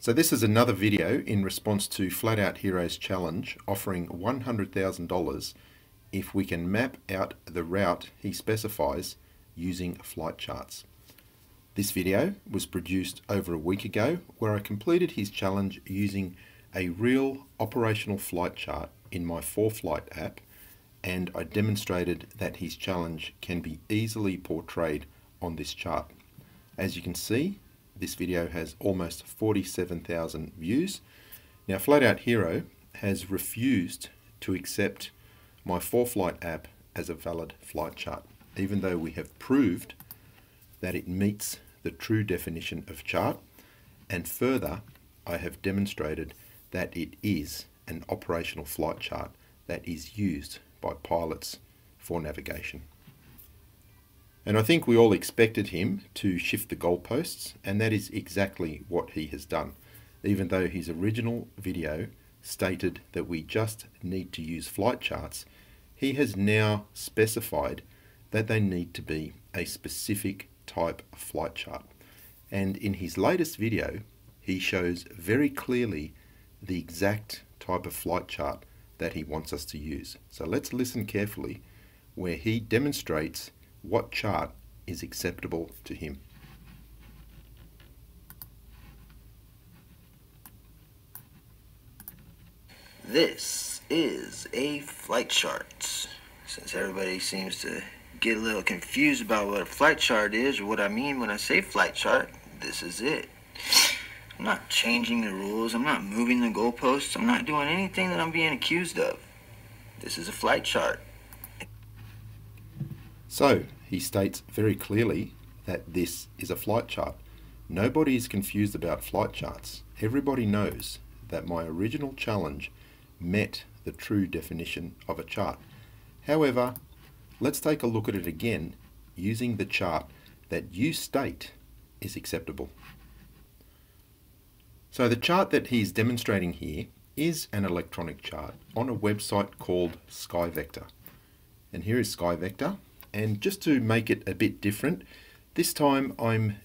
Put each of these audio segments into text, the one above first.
So this is another video in response to Flat Out Heroes challenge offering $100,000 if we can map out the route he specifies using flight charts. This video was produced over a week ago where I completed his challenge using a real operational flight chart in my 4Flight app, and I demonstrated that his challenge can be easily portrayed on this chart. As you can see, this video has almost 47,000 views. Now, Flat Out Hero has refused to accept my 4Flight app as a valid flight chart, even though we have proved that it meets the true definition of chart, and further, I have demonstrated that it is an operational flight chart that is used by pilots for navigation. And I think we all expected him to shift the goalposts, and that is exactly what he has done. Even though his original video stated that we just need to use flight charts, he has now specified that they need to be a specific type of flight chart. And in his latest video, he shows very clearly the exact type of flight chart that he wants us to use. So let's listen carefully where he demonstrates what chart is acceptable to him. This is a flight chart. Since everybody seems to get a little confused about what a flight chart is or what I mean when I say flight chart, this is it. I'm not changing the rules, I'm not moving the goalposts, I'm not doing anything that I'm being accused of. This is a flight chart. So he states very clearly that this is a flight chart. Nobody is confused about flight charts. Everybody knows that my original challenge met the true definition of a chart. However, let's take a look at it again using the chart that you state is acceptable. So the chart that he's demonstrating here is an electronic chart on a website called SkyVector. And here is SkyVector. And just to make it a bit different, this time I'm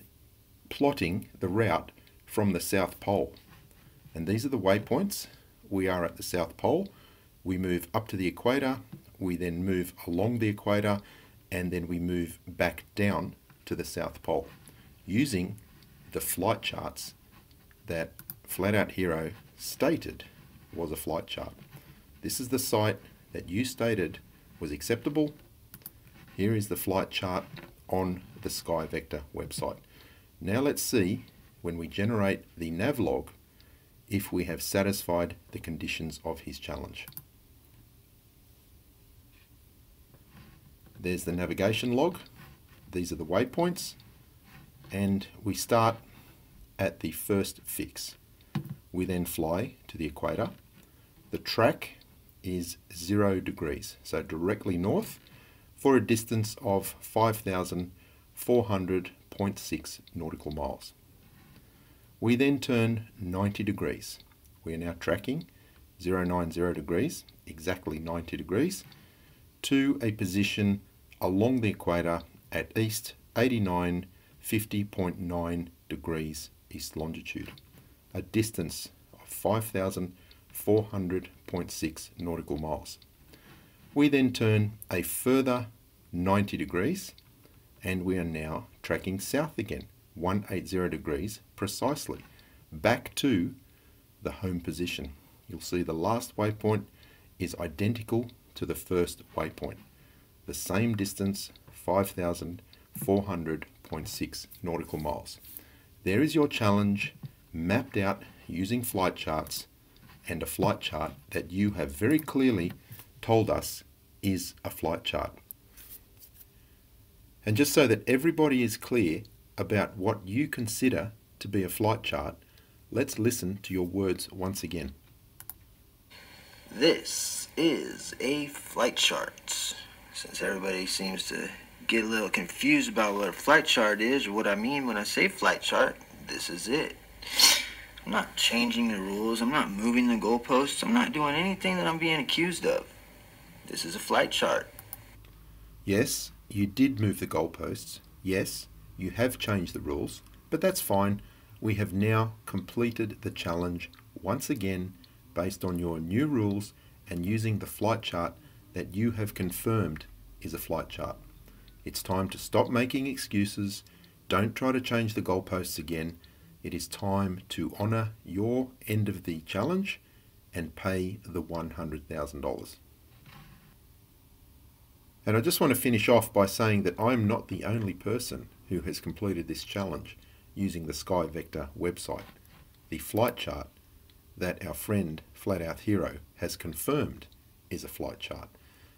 plotting the route from the South Pole. And these are the waypoints. We are at the South Pole. We move up to the equator. We then move along the equator. And then we move back down to the South Pole using the flight charts that Flat Out Hero stated was a flight chart. This is the site that you stated was acceptable. Here is the flight chart on the SkyVector website. Now let's see, when we generate the navlog, if we have satisfied the conditions of his challenge. There's the navigation log. These are the waypoints. And we start at the first fix. We then fly to the equator. The track is 0 degrees, so directly north, for a distance of 5,400.6 nautical miles. We then turn 90 degrees. We are now tracking 090 degrees, exactly 90 degrees, to a position along the equator at east 8950.9 degrees east longitude, a distance of 5,400.6 nautical miles. We then turn a further 90 degrees and we are now tracking south again, 180 degrees precisely, back to the home position. You'll see the last waypoint is identical to the first waypoint. The same distance, 5,400.6 nautical miles. There is your challenge mapped out using flight charts, and a flight chart that you have very clearly told us is a flight chart. And just so that everybody is clear about what you consider to be a flight chart, let's listen to your words once again. This is a flight chart. Since everybody seems to get a little confused about what a flight chart is or what I mean when I say flight chart, this is it. I'm not changing the rules, I'm not moving the goalposts, I'm not doing anything that I'm being accused of. This is a flight chart. Yes, you did move the goalposts. Yes, you have changed the rules, but that's fine. We have now completed the challenge once again based on your new rules and using the flight chart that you have confirmed is a flight chart. It's time to stop making excuses. Don't try to change the goalposts again. It is time to honour your end of the challenge and pay the $100,000. And I just want to finish off by saying that I'm not the only person who has completed this challenge using the Sky Vector website. The flight chart that our friend Flat Out Hero has confirmed is a flight chart.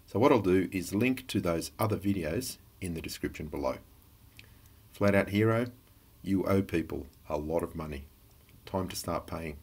So what I'll do is link to those other videos in the description below. Flat Out Hero, you owe people a lot of money. Time to start paying.